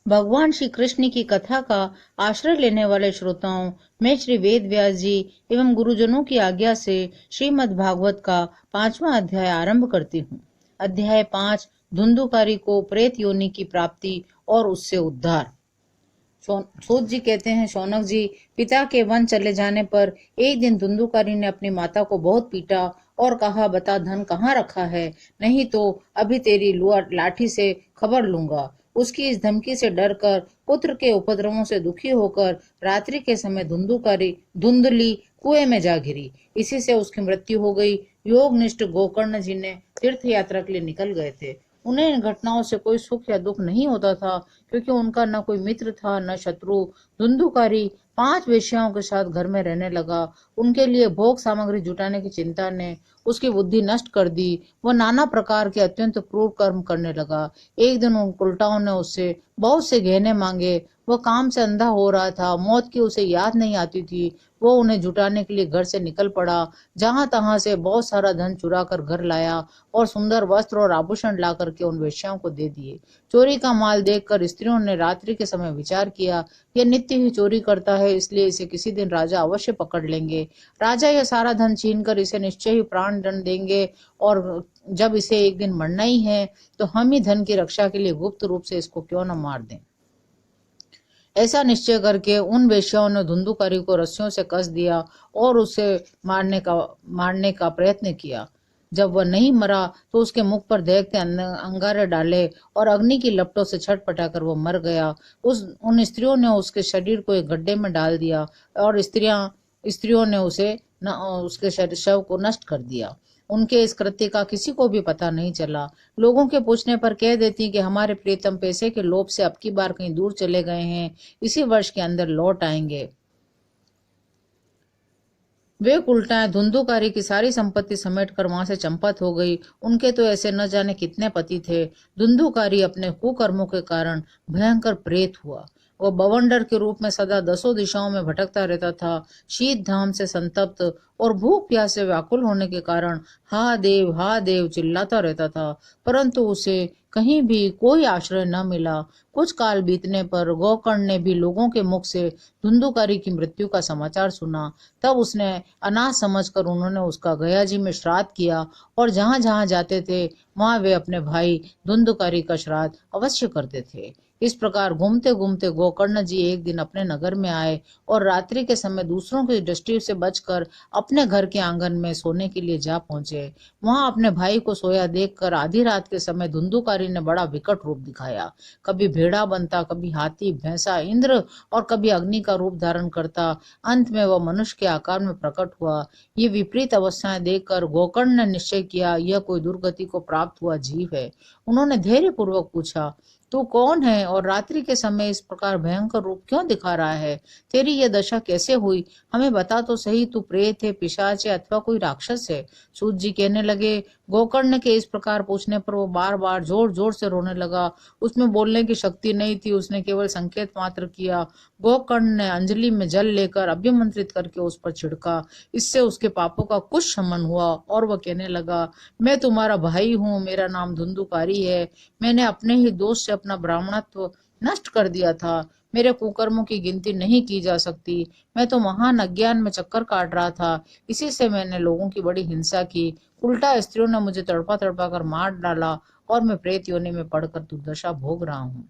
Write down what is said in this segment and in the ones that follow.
भगवान श्री कृष्ण की कथा का आश्रय लेने वाले श्रोताओं, मैं श्री वेद व्यास जी एवं गुरुजनों की आज्ञा से श्रीमद् भागवत का 5वां अध्याय आरंभ करती हूँ। अध्याय 5, धुंधुकारी को प्रेत योनि की प्राप्ति और उससे उद्धार। सूत जी कहते हैं, शौनक जी, पिता के वन चले जाने पर एक दिन धुंधुकारी ने अपनी माता को बहुत पीटा और कहा, बता धन कहाँ रखा है, नहीं तो अभी तेरी लाठी से खबर लूंगा। उसकी इस धमकी से डरकर, पुत्र के उपद्रवों से दुखी होकर रात्रि के समय धुंधली कुएं में जा गिरी। इसी से उसकी मृत्यु हो गई। योगनिष्ठ गोकर्ण जी ने तीर्थ यात्रा के लिए निकल गए थे। उन्हें इन घटनाओं से कोई सुख या दुख नहीं होता था, क्योंकि उनका न कोई मित्र था न शत्रु। धुंधुकारी 5 वेश्याओं के साथ घर में रहने लगा। उनके लिए भोग सामग्री जुटाने की चिंता ने उसकी बुद्धि नष्ट कर दी। वह नाना प्रकार के अत्यंत क्रूर कर्म करने लगा। एक दिन उन उल्टाओं ने उससे बहुत से गहने मांगे। वह काम से अंधा हो रहा था, मौत की उसे याद नहीं आती थी। वो उन्हें जुटाने के लिए घर से निकल पड़ा। जहां तहां से बहुत सारा धन चुरा कर घर लाया और सुंदर वस्त्र और आभूषण ला करके उन वेश्याओं को दे दिए। चोरी का माल देखकर स्त्रियों ने रात्रि के समय विचार किया, यह नित्य ही चोरी करता है, इसलिए इसे किसी दिन राजा अवश्य पकड़ लेंगे। राजा यह सारा धन छीनकर इसे निश्चय ही प्राण दंड देंगे, और जब इसे एक दिन मरना ही है तो हम ही धन की रक्षा के लिए गुप्त रूप से इसको क्यों न मार दें। ऐसा निश्चय करके उन वेश्याओं ने धुंधुकारी को रस्सियों से कस दिया और उसे मारने का प्रयत्न किया। जब वह नहीं मरा तो उसके मुख पर देखते अंगारे डाले और अग्नि की लपटों से छटपटाकर वो मर गया। उन स्त्रियों ने उसके शरीर को एक गड्ढे में डाल दिया और स्त्रियों ने उसके शव को नष्ट कर दिया। उनके इस कृत्य का किसी को भी पता नहीं चला। लोगों के पूछने पर कह देती कि हमारे प्रीतम पैसे के लोभ से अब की बार कहीं दूर चले गए हैं, इसी वर्ष के अंदर लौट आएंगे। वे उल्टाएं धुंधुकारी की सारी संपत्ति समेट कर वहां से चंपत हो गई। उनके तो ऐसे न जाने कितने पति थे। धुंधुकारी अपने कुकर्मों के कारण भयंकर प्रेत हुआ। वह बवंडर के रूप में सदा 10 दिशाओं में भटकता रहता था। शीत धाम से संतप्त और भूख प्यास से व्याकुल होने के कारण हा देव चिल्लाता रहता था, परंतु उसे कहीं भी कोई आश्रय न मिला। कुछ काल बीतने पर गोकर्ण ने भी लोगों के मुख से धुंधुकारी की मृत्यु का समाचार सुना। तब उसने अनाथ समझकर उन्होंने उसका गया जी में श्राद्ध किया, और जहां जहां जाते थे वहां वे अपने भाई धुंधुकारी का श्राद्ध अवश्य करते थे। इस प्रकार घूमते घूमते गोकर्ण जी एक दिन अपने नगर में आए और रात्रि के समय दूसरों की दृष्टि से बचकर अपने घर के आंगन में सोने के लिए जा पहुंचे। वहां अपने भाई को सोया देखकर आधी रात के समय धुंधुकारी ने बड़ा विकट रूप दिखाया। कभी भेड़ा बनता, कभी हाथी, भैंसा, इंद्र और कभी अग्नि का रूप धारण करता। अंत में वह मनुष्य के आकार में प्रकट हुआ। ये विपरीत अवस्थाएं देखकर गोकर्ण ने निश्चय किया, यह कोई दुर्गति को प्राप्त हुआ जीव है। उन्होंने धैर्य पूर्वक पूछा, तू कौन है और रात्रि के समय इस प्रकार भयंकर रूप क्यों दिखा रहा है? तेरी यह दशा कैसे हुई? हमें बता तो सही, तू प्रेत है, पिशाच है अथवा कोई राक्षस है? सूत जी कहने लगे, गोकर्ण के इस प्रकार पूछने पर वो बार बार जोर जोर से रोने लगा। उसमें बोलने की शक्ति नहीं थी, उसने केवल संकेत मात्र किया। गोकर्ण ने अंजलि में जल लेकर अभिमंत्रित करके उस पर छिड़का। इससे उसके पापों का कुछ शमन हुआ और वह कहने लगा, मैं तुम्हारा भाई हूँ, मेरा नाम धुंधुकारी है। मैंने अपने ही दोष से अपना ब्राह्मणत्व नष्ट कर दिया था। मेरे कुकर्मों की गिनती नहीं की जा सकती। मैं तो महान अज्ञान में चक्कर काट रहा था, इसी से मैंने लोगों की बड़ी हिंसा की। उल्टा स्त्रियों ने मुझे तड़पा तड़पा कर मार डाला और मैं प्रेत योनि में पड़कर दुर्दशा भोग रहा हूँ।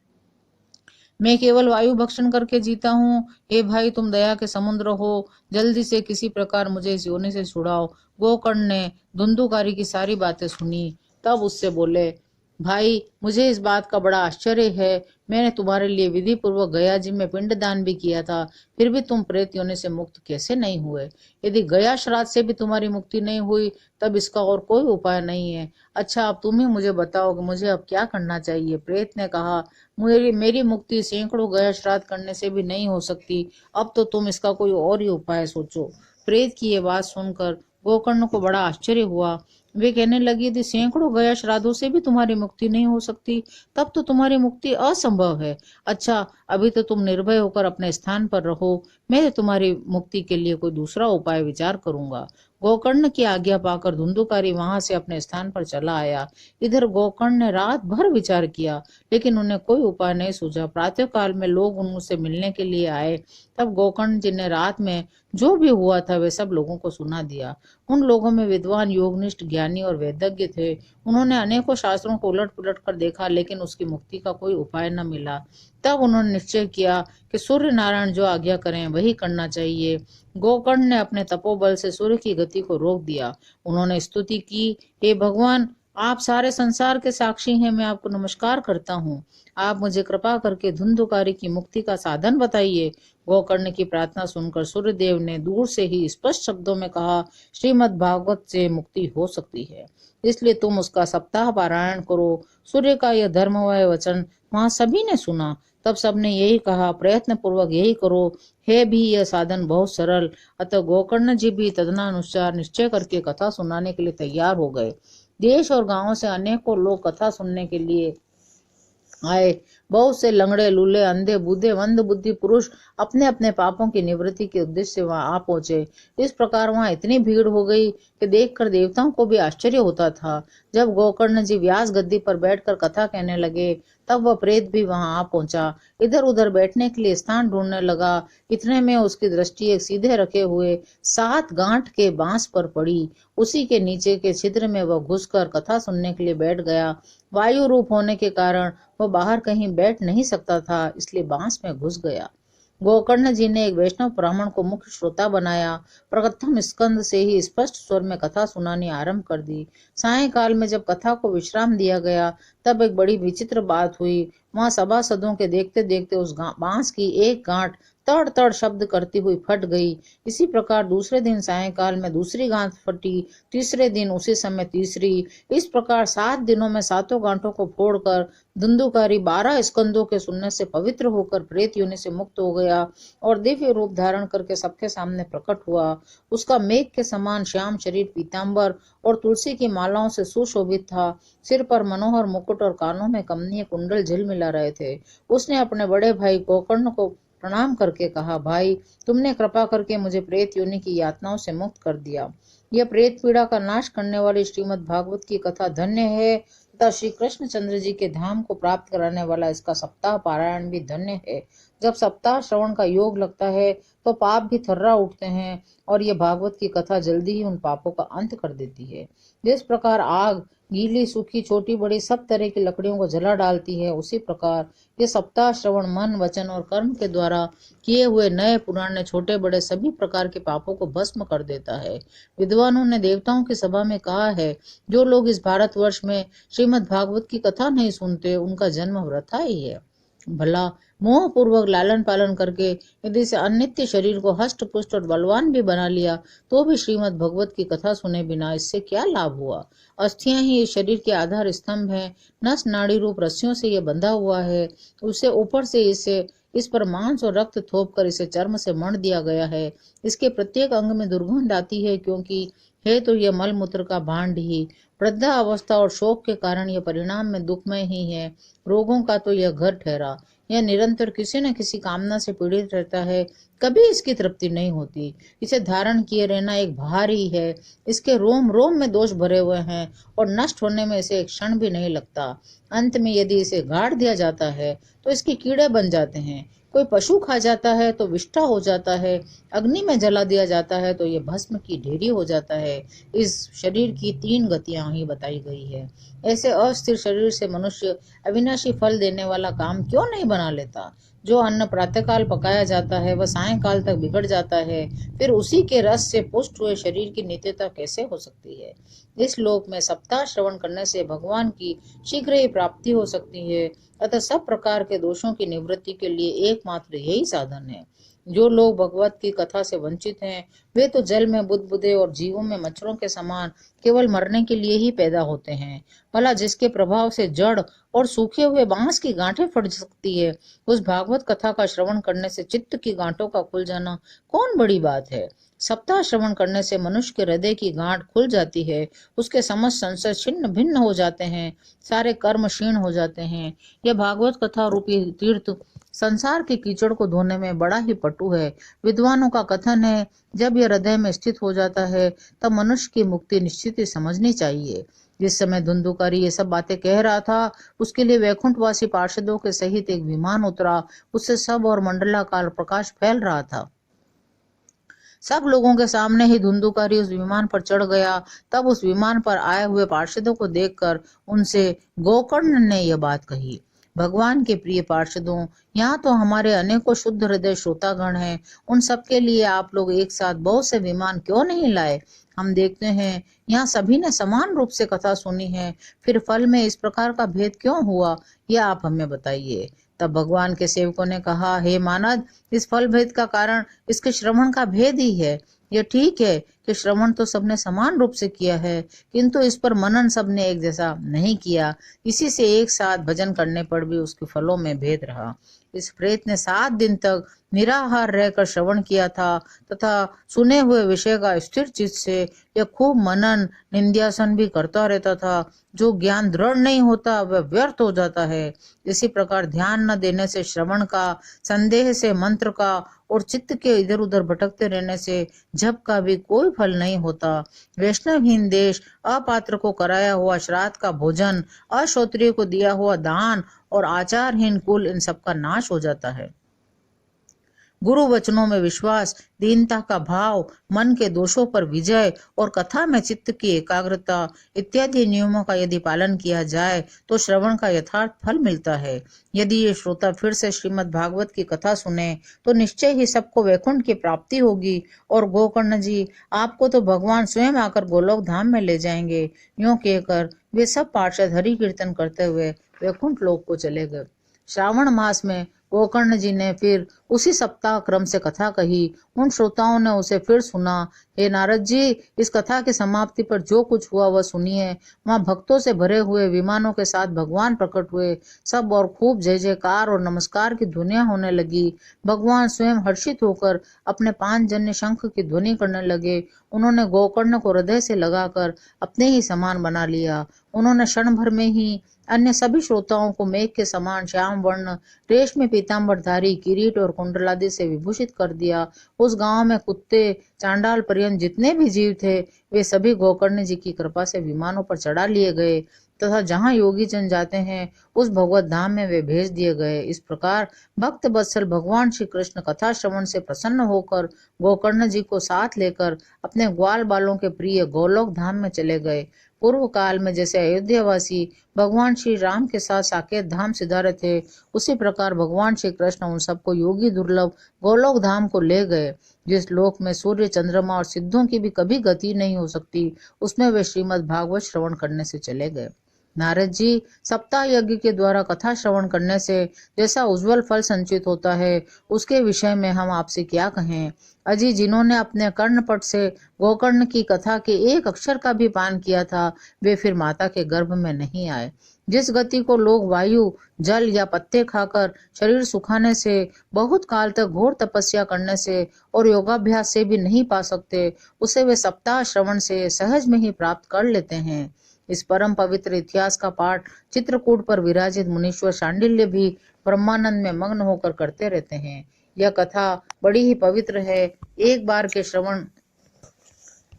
मैं केवल वायु भक्षण करके जीता हूँ। हे भाई, तुम दया के समुद्र हो, जल्दी से किसी प्रकार मुझे इस योनि से छुड़ाओ। गोकर्ण ने धुंधुकारी की सारी बातें सुनी। तब उससे बोले, भाई, मुझे इस बात का बड़ा आश्चर्य है। मैंने तुम्हारे लिए विधि पूर्वक गया जी में पिंडदान भी किया था, फिर भी तुम प्रेत योनि से मुक्त कैसे नहीं हुए? यदि गया श्राद्ध से भी तुम्हारी मुक्ति नहीं हुई, तब इसका और कोई उपाय नहीं है। अच्छा, अब तुम ही मुझे बताओ कि मुझे अब क्या करना चाहिए? प्रेत ने कहा, मेरी मुक्ति सैकड़ों गया श्राद्ध करने से भी नहीं हो सकती। अब तो तुम इसका कोई और ही उपाय सोचो। प्रेत की ये बात सुनकर गोकर्ण को बड़ा आश्चर्य हुआ। वे कहने लगी, यदि सैकड़ों गया श्राद्धों से भी तुम्हारी मुक्ति नहीं हो सकती, तब तो तुम्हारी मुक्ति असंभव है। अच्छा, अभी तो तुम निर्भय होकर अपने स्थान पर रहो। मैं तुम्हारी मुक्ति के लिए कोई दूसरा उपाय विचार करूंगा। गोकर्ण की आज्ञा पाकर धुंधुकारी वहां से अपने स्थान पर चला आया। इधर गोकर्ण ने रात भर विचार किया, लेकिन उन्हें कोई उपाय नहीं सूझा। प्रातः काल में लोग उनसे मिलने के लिए आए। तब गोकर्ण जी ने रात में जो भी हुआ था वे सब लोगों को सुना दिया। उन लोगों में विद्वान, योगनिष्ठ, ज्ञानी और वैदज्ञ थे। उन्होंने अनेकों शास्त्रों को उलट पुलट कर देखा, लेकिन उसकी मुक्ति का कोई उपाय न मिला। तब उन्होंने निश्चय किया कि सूर्य नारायण जो आज्ञा करें वही करना चाहिए। गोकर्ण ने अपने तपोबल से सूर्य की गति को रोक दिया। उन्होंने स्तुति की, हे भगवान, आप सारे संसार के साक्षी हैं, मैं आपको नमस्कार करता हूँ। आप मुझे कृपा करके धुंधुकारी की मुक्ति का साधन बताइए। गोकर्ण की प्रार्थना सुनकर सूर्यदेव ने दूर से ही स्पष्ट शब्दों में कहा, श्रीमद् भागवत से मुक्ति हो सकती है, इसलिए तुम उसका सप्ताह पारायण करो। सूर्य का यह धर्ममय वचन वहां सभी ने सुना। तब सबने यही कहा, प्रयत्न पूर्वक यही करो। है भी यह साधन बहुत सरल। अतः गोकर्ण जी भी तदनुसार निश्चय करके कथा सुनाने के लिए तैयार हो गए। देश और गांवों से अनेकों लोग कथा सुनने के लिए आए। बहुत से लंगड़े, लूले, अंधे, बूढ़े, मंद बुद्धि पुरुष अपने अपने पापों की निवृत्ति के उद्देश्य से वहां आ पहुंचे। इस प्रकार वहां इतनी भीड़ हो गई कि देखकर देवताओं को भी आश्चर्य होता था। जब गोकर्ण जी व्यास गद्दी पर बैठकर कथा कहने लगे, तब वह प्रेत भी वहां आ पहुंचा। इधर उधर बैठने के लिए स्थान ढूंढने लगा। इतने में उसकी दृष्टि एक सीधे रखे हुए 7 गांठ के बांस पर पड़ी। उसी के नीचे के छिद्र में वह घुसकर कथा सुनने के लिए बैठ गया। वायु रूप होने के कारण वह बाहर कहीं बैठ नहीं सकता था, इसलिए बांस में घुस गया। गोकर्ण जी ने एक वैष्णव ब्राह्मण को मुख्य श्रोता बनाया। प्रथम स्कंद से ही स्पष्ट स्वर में कथा सुनानी आरंभ कर दी। सायंकाल में जब कथा को विश्राम दिया गया, तब एक बड़ी विचित्र बात हुई। वहां सभासदों के देखते देखते उस बांस की एक गांठ तड़ तड़ शब्द करती हुई फट गई। इसी प्रकार दूसरे दिन सायंकाल में दूसरी गांठ फटी, तीसरे दिन उसी समय तीसरी। इस प्रकार 7 दिनों में 7 गांठों को फोड़कर धुंधुकारी 12 स्कंदों के सुनने से पवित्र होकर प्रेत योनि से मुक्त हो गया और दिव्य रूप धारण करके सबके सामने प्रकट हुआ। उसका मेघ के समान श्याम शरीर पीतांबर और तुलसी की मालाओं से सुशोभित था। सिर पर मनोहर मुकुट और कानों में कमनीय कुंडल झिलमिला रहे थे। उसने अपने बड़े भाई गोकर्ण को प्रणाम करके कहा, भाई, तुमने कृपा करके मुझे प्रेत योनि की यातनाओं से मुक्त कर दिया। यह प्रेत पीड़ा का नाश करने वाली श्रीमद् भागवत की कथा धन्य है तथा श्री कृष्णचंद्र जी के धाम को प्राप्त कराने वाला इसका सप्ताह पारायण भी धन्य है। जब सप्ताह श्रवण का योग लगता है तो पाप भी थर्रा उठते हैं और यह भागवत की कथा जल्दी ही उन पापों का अंत कर देती है। जिस प्रकार आग गीली, सूखी, छोटी बड़ी सब तरह की लकड़ियों को जला डालती है, उसी प्रकार ये सप्ताह श्रवण मन, वचन और कर्म के द्वारा किए हुए नए पुराने छोटे बड़े सभी प्रकार के पापों को भस्म कर देता है। विद्वानों ने देवताओं की सभा में कहा है, जो लोग इस भारतवर्ष में श्रीमद् भागवत की कथा नहीं सुनते, उनका जन्म वृथा ही है। भला मोह पूर्वक लालन पालन करके यदि इसे अनित्य शरीर को हष्ट पुष्ट और बलवान भी बना लिया, तो भी श्रीमद् भगवत की कथा सुने बिना इससे क्या लाभ हुआ। अस्थियां ही इस शरीर के आधार स्तंभ हैं। नस नाड़ी रूप रस्सियों से यह बंधा हुआ है। उससे ऊपर से इस पर मांस और रक्त थोप कर इसे चर्म से मढ़ दिया गया है। इसके प्रत्येक अंग में दुर्गंध आती है, क्योंकि है तो यह मल मूत्र का भांड ही। वृद्धा अवस्था और शोक के कारण यह परिणाम में दुखमय ही है। रोगों का तो यह घर ठहरा। यह निरंतर किसी न किसी कामना से पीड़ित रहता है, कभी इसकी तृप्ति नहीं होती। इसे धारण किए रहना एक भार ही है। इसके रोम रोम में दोष भरे हुए हैं और नष्ट होने में इसे एक क्षण भी नहीं लगता। अंत में यदि इसे गाड़ दिया जाता है तो इसके कीड़े बन जाते हैं। कोई पशु खा जाता है तो विष्ठा हो जाता है। अग्नि में जला दिया जाता है तो यह भस्म की ढेरी हो जाता है। इस शरीर की 3 गतियां ही बताई गई है। ऐसे अस्थिर शरीर से मनुष्य अविनाशी फल देने वाला काम क्यों नहीं बना लेता। जो अन्न प्रातःकाल पकाया जाता है वह सायंकाल तक बिगड़ जाता है, फिर उसी के रस से पुष्ट हुए शरीर की नित्यता कैसे हो सकती है। इस लोक में सप्ताह श्रवण करने से भगवान की शीघ्र ही प्राप्ति हो सकती है। अतः सब प्रकार के दोषों की निवृत्ति के लिए एकमात्र यही साधन है। जो लोग भगवत की कथा से वंचित हैं, वे तो जल में बुदबुदे और जीवों में मच्छरों के समान केवल मरने के लिए ही पैदा होते हैं। भला जिसके प्रभाव से जड़ और सूखे हुए बांस की गांठें फट सकती है, उस भागवत कथा का श्रवण करने से चित्त की गांठों का खुल जाना कौन बड़ी बात है। सप्ताह श्रवण करने से मनुष्य के हृदय की गांठ खुल जाती है, उसके समस्त संशय छिन्न भिन्न हो जाते हैं, सारे कर्म क्षीण हो जाते हैं। यह भागवत कथा रूपी तीर्थ संसार के कीचड़ को धोने में बड़ा ही पटु है। विद्वानों का कथन है, जब यह हृदय में स्थित हो जाता है तब मनुष्य की मुक्ति निश्चित ही समझनी चाहिए। जिस समय धुंधुकारी ये सब बातें कह रहा था, उसके लिए वैकुंठवासी पार्षदों के सहित एक विमान उतरा। उससे सब और मंडलाकार प्रकाश फैल रहा था। सब लोगों के सामने ही धुंधुकारी उस विमान पर चढ़ गया। तब उस विमान पर आए हुए पार्षदों को देखकर उनसे गोकर्ण ने यह बात कही, भगवान के प्रिय पार्षदों, यहाँ तो हमारे अनेकों शुद्ध हृदय श्रोतागण हैं, उन सबके लिए आप लोग एक साथ बहुत से विमान क्यों नहीं लाए? हम देखते हैं यहाँ सभी ने समान रूप से कथा सुनी है, फिर फल में इस प्रकार का भेद क्यों हुआ, यह आप हमें बताइए। तब भगवान के सेवकों ने कहा, हे मानद, इस फल भेद का कारण इसके श्रवण का भेद ही है। यह ठीक है कि श्रवण तो सबने समान रूप से किया है, किंतु इस पर मनन सबने एक जैसा नहीं किया। इसी से एक साथ भजन करने पर भी उसके फलों में भेद रहा। इस प्रेत ने 7 दिन तक निराहार रहकर श्रवण किया था तथा सुने हुए विषय का स्थिर चित्त से यह खूब मनन निंद्यासन भी करता रहता था। जो ज्ञान दृढ़ नहीं होता वह व्यर्थ हो जाता है। इसी प्रकार ध्यान न देने से श्रवण का, संदेह से मंत्र का और चित्त के इधर उधर भटकते रहने से जप का भी कोई फल नहीं होता। वैष्णवहीन देश, अपात्र को कराया हुआ श्राद्ध का भोजन, अश्रोत्रिय को दिया हुआ दान और आचारहीन कुल, इन सब का नाश हो जाता है। गुरु वचनों में विश्वास, दीनता का भाव, मन के दोषों पर विजय और कथा में चित्त की एकाग्रता इत्यादि नियमों का यदि पालन किया जाए तो श्रवण का यथार्थ फल मिलता है। यदि ये श्रोता फिर से श्रीमद् भागवत की कथा सुने तो निश्चय ही सबको वैकुंठ की प्राप्ति होगी। और गोकर्ण जी, आपको तो भगवान स्वयं आकर गोलोक धाम में ले जाएंगे। यूं कहकर वे सब पार्षद हरि कीर्तन करते हुए वैकुंठ लोक को चले गए। श्रावण मास में गोकर्ण जी ने फिर उसी सप्ताह क्रम से कथा कही। उन श्रोताओं ने उसे फिर सुना। हे नारद जी, इस कथा की समाप्ति पर जो कुछ हुआ वह सुनिए। वहां भक्तों से भरे हुए विमानों के साथ भगवान प्रकट हुए। सब और खूब जय जयकार और नमस्कार की ध्वनियां होने लगी। भगवान स्वयं हर्षित होकर अपने 5 जन्य शंख की ध्वनि करने लगे। उन्होंने गोकर्ण को हृदय से लगाकर अपने ही समान बना लिया। उन्होंने क्षण भर में ही अन्य सभी श्रोताओं को मेघ के समान श्याम वर्ण, रेशमी पीताम्बरधारी, किरीट और कुंडलादि से विभूषित कर दिया। उस गांव में कुत्ते, चांडाल पर्यंत जितने भी जीव थे वे सभी गोकर्ण जी की कृपा से विमानों पर चढ़ा लिए गए तथा जहां योगी जन जाते हैं उस भगवत धाम में वे भेज दिए गए। इस प्रकार भक्त वत्सल भगवान श्री कृष्ण कथा श्रवण से प्रसन्न होकर गोकर्ण जी को साथ लेकर अपने ग्वाल बालों के प्रिय गोलोक धाम में चले गए। पूर्व काल में जैसे अयोध्यावासी भगवान श्री राम के साथ साकेत धाम सिधारे थे, उसी प्रकार भगवान श्री कृष्ण उन सबको योगी दुर्लभ गोलोक धाम को ले गए। जिस लोक में सूर्य, चंद्रमा और सिद्धों की भी कभी गति नहीं हो सकती, उसमें वे श्रीमद् भागवत श्रवण करने से चले गए। नारद जी, सप्ताह यज्ञ के द्वारा कथा श्रवण करने से जैसा उज्जवल फल संचित होता है, उसके विषय में हम आपसे क्या कहें। अजी, जिन्होंने अपने कर्णपट से गोकर्ण की कथा के एक अक्षर का भी पान किया था, वे फिर माता के गर्भ में नहीं आए। जिस गति को लोग वायु, जल या पत्ते खाकर शरीर सुखाने से, बहुत काल तक घोर तपस्या करने से और योगाभ्यास से भी नहीं पा सकते, उसे वे सप्ताह श्रवण से सहज में ही प्राप्त कर लेते हैं। इस परम पवित्र इतिहास का पाठ चित्रकूट पर विराजित मुनीश्वर शांडिल्य भी ब्रह्मानंद में मग्न होकर करते रहते हैं। यह कथा बड़ी ही पवित्र है। एक बार के श्रवण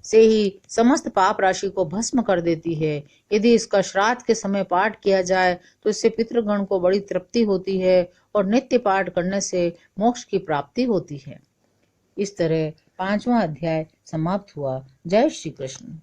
से ही समस्त पाप राशि को भस्म कर देती है। यदि इसका श्राद्ध के समय पाठ किया जाए तो इससे पितृगण को बड़ी तृप्ति होती है और नित्य पाठ करने से मोक्ष की प्राप्ति होती है। इस तरह 5वां अध्याय समाप्त हुआ। जय श्री कृष्ण।